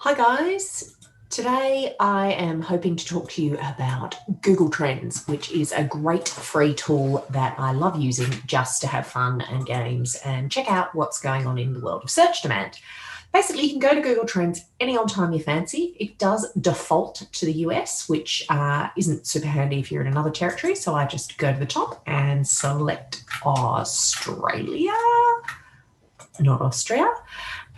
Hi guys, today I am hoping to talk to you about Google Trends, which is a great free tool that I love using just to have fun and games and check out what's going on in the world of search demand. Basically, you can go to Google Trends any old time you fancy. It does default to the US, which isn't super handy if you're in another territory. So I just go to the top and select Australia, not Austria.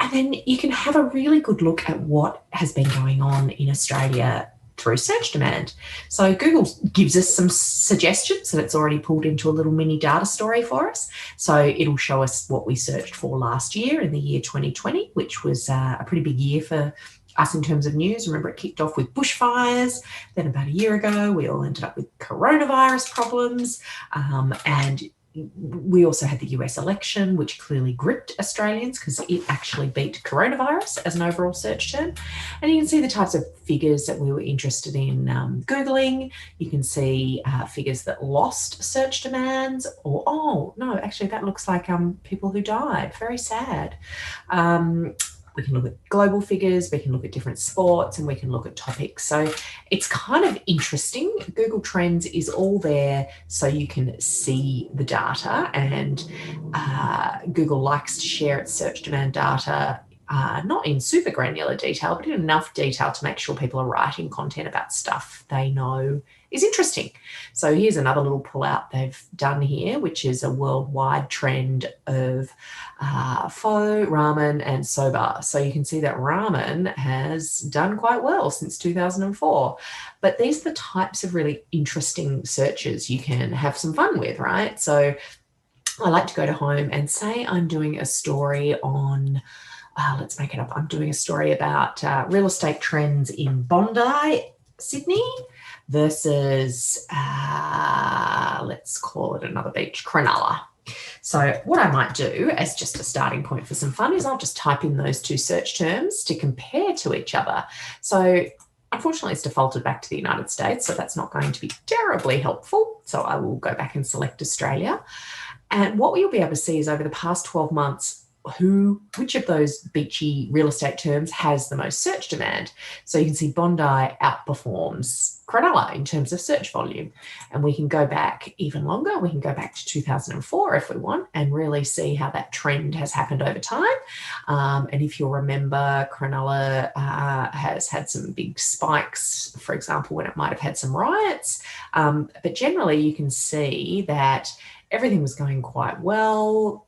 And then you can have a really good look at what has been going on in Australia through search demand. So Google gives us some suggestions that it's already pulled into a little mini data story for us. So it'll show us what we searched for last year in the year 2020, which was a pretty big year for us in terms of news. Remember, it kicked off with bushfires. Then about a year ago, we all ended up with coronavirus problems. And we also had the US election, which clearly gripped Australians because it actually beat coronavirus as an overall search term. And you can see the types of figures that we were interested in Googling. You can see figures that lost search demands, or, oh, no, actually, that looks like people who died. Very sad. We can look at global figures, we can look at different sports, and we can look at topics. So it's kind of interesting. Google Trends is all there so you can see the data, and Google likes to share its search demand data not in super granular detail, but in enough detail to make sure people are writing content about stuff they know is interesting. So here's another little pull-out they've done here, which is a worldwide trend of pho, ramen, and soba. So you can see that ramen has done quite well since 2004. But these are the types of really interesting searches you can have some fun with, right? So I like to go to home and say I'm doing a story on let's make it up. I'm doing a story about real estate trends in Bondi, Sydney, versus, let's call it another beach, Cronulla. So what I might do as just a starting point for some fun is I'll just type in those two search terms to compare to each other. So unfortunately, it's defaulted back to the United States, so that's not going to be terribly helpful. So I will go back and select Australia. And what you'll be able to see is over the past 12 months, which of those beachy real estate terms has the most search demand. So you can see Bondi outperforms Cronulla in terms of search volume. And we can go back even longer. We can go back to 2004 if we want and really see how that trend has happened over time. And if you'll remember, Cronulla has had some big spikes, for example, when it might have had some riots. But generally, you can see that everything was going quite well.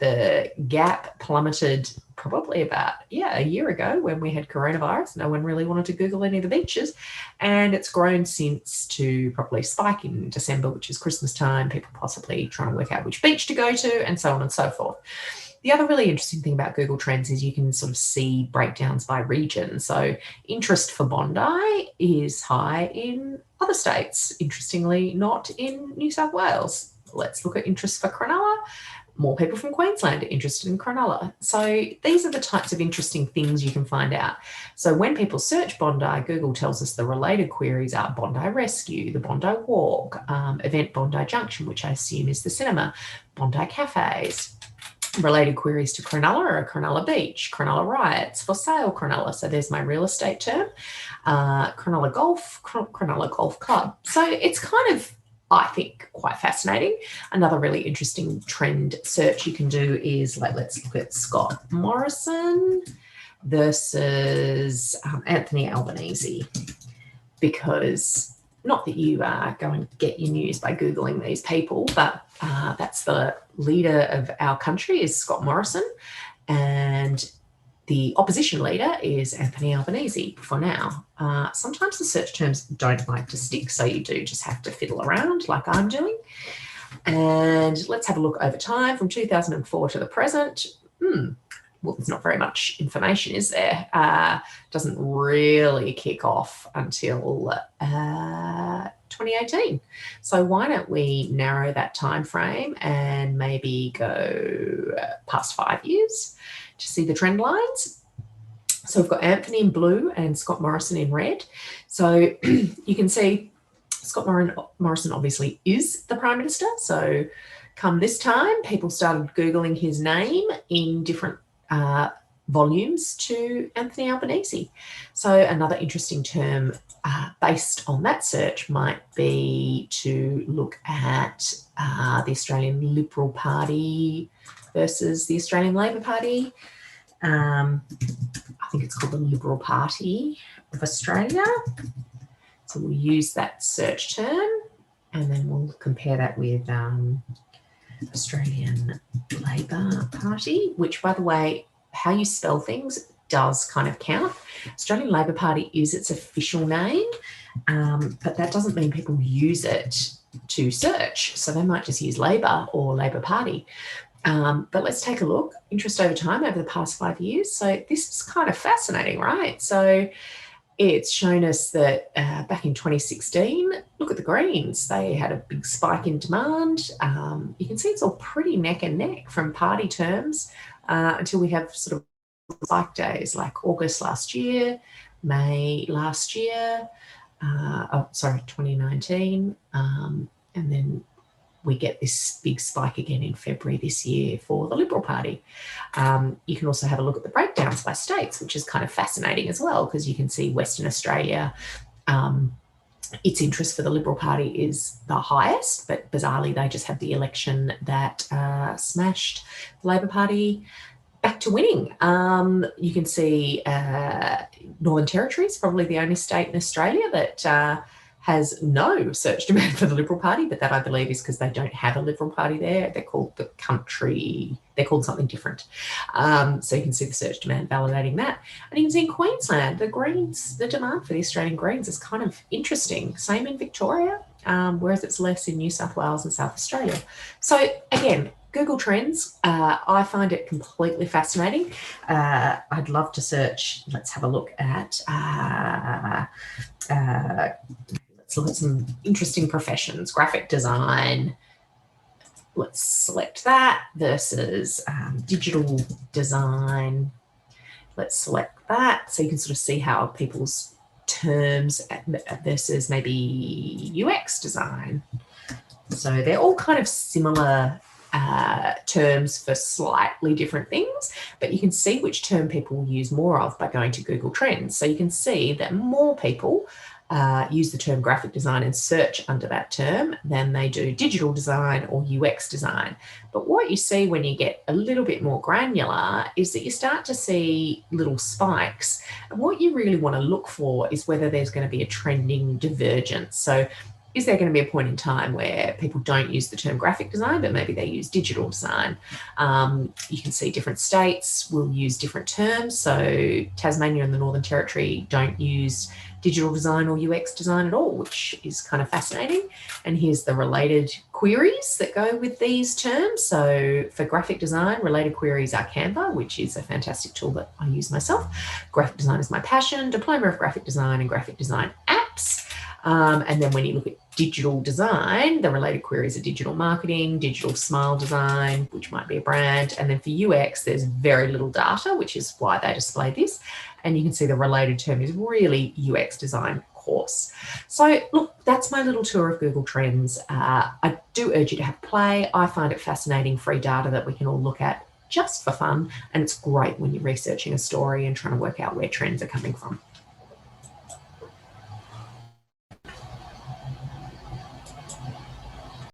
The gap plummeted probably about, a year ago when we had coronavirus. No one really wanted to Google any of the beaches. And it's grown since to probably spike in December, which is Christmas time, people possibly trying to work out which beach to go to, and so on and so forth. The other really interesting thing about Google Trends is you can sort of see breakdowns by region. So interest for Bondi is high in other states, interestingly, not in New South Wales. Let's look at interest for Cronulla. More people from Queensland are interested in Cronulla. So these are the types of interesting things you can find out. So when people search Bondi, Google tells us the related queries are Bondi Rescue, the Bondi Walk, Event Bondi Junction, which I assume is the cinema, Bondi Cafes. Related queries to Cronulla are Cronulla Beach, Cronulla Riots, for sale Cronulla. So there's my real estate term. Cronulla Golf, Cronulla Golf Club. So it's kind of, I think, quite fascinating. Another really interesting trend search you can do is, let's look at Scott Morrison versus Anthony Albanese, because not that you go and get your news by Googling these people, but that's the leader of our country is Scott Morrison, and the opposition leader is Anthony Albanese for now. Sometimes the search terms don't like to stick, so you do just have to fiddle around like I'm doing. And let's have a look over time from 2004 to the present. Well, there's not very much information, is there? Doesn't really kick off until 2018. So why don't we narrow that time frame and maybe go past 5 years to see the trend lines. So we've got Anthony in blue and Scott Morrison in red. So you can see Scott Morrison obviously is the Prime Minister. So come this time, people started Googling his name in different volumes to Anthony Albanese. So another interesting term based on that search might be to look at the Australian Liberal Party versus the Australian Labor Party. I think it's called the Liberal Party of Australia. So we'll use that search term and then we'll compare that with Australian Labor Party, which, by the way, how you spell things does kind of count. Australian Labor Party is its official name, but that doesn't mean people use it to search. So they might just use Labor or Labor Party. But let's take a look. Interest over time over the past 5 years. So this is kind of fascinating, right? So it's shown us that back in 2016, look at the Greens. They had a big spike in demand. You can see it's all pretty neck and neck from party terms until we have sort of spike days like August last year, May last year, 2019, and then we get this big spike again in February this year for the Liberal Party. You can also have a look at the breakdowns by states, which is kind of fascinating as well, because you can see Western Australia, its interest for the Liberal Party is the highest, but bizarrely they just had the election that smashed the Labor Party back to winning. You can see Northern Territory is probably the only state in Australia that has no search demand for the Liberal Party, but that I believe is because they don't have a Liberal Party there. They're called the country, they're called something different. So you can see the search demand validating that. And you can see in Queensland, the Greens, the demand for the Australian Greens is kind of interesting. Same in Victoria, whereas it's less in New South Wales and South Australia. So again, Google Trends, I find it completely fascinating. I'd love to search, let's have a look at, let's look at some interesting professions, graphic design. Let's select that versus digital design. Let's select that. So you can sort of see how people's terms versus maybe UX design. So they're all kind of similar terms for slightly different things, but you can see which term people use more of by going to Google Trends. So you can see that more people use the term graphic design and search under that term than they do digital design or UX design. But what you see when you get a little bit more granular is that you start to see little spikes. And what you really want to look for is whether there's going to be a trending divergence. So is there going to be a point in time where people don't use the term graphic design, but maybe they use digital design? You can see different states will use different terms. So Tasmania and the Northern Territory don't use digital design or UX design at all, which is kind of fascinating. And here's the related queries that go with these terms. So for graphic design, related queries are Canva, which is a fantastic tool that I use myself. Graphic design is my passion, diploma of graphic design and graphic design apps. And then when you look at digital design, the related queries are digital marketing, digital smile design, which might be a brand. And then for UX, there's very little data, which is why they display this. And you can see the related term is really UX design course. So look, that's my little tour of Google Trends. I do urge you to have a play. I find it fascinating, free data that we can all look at just for fun. And it's great when you're researching a story and trying to work out where trends are coming from.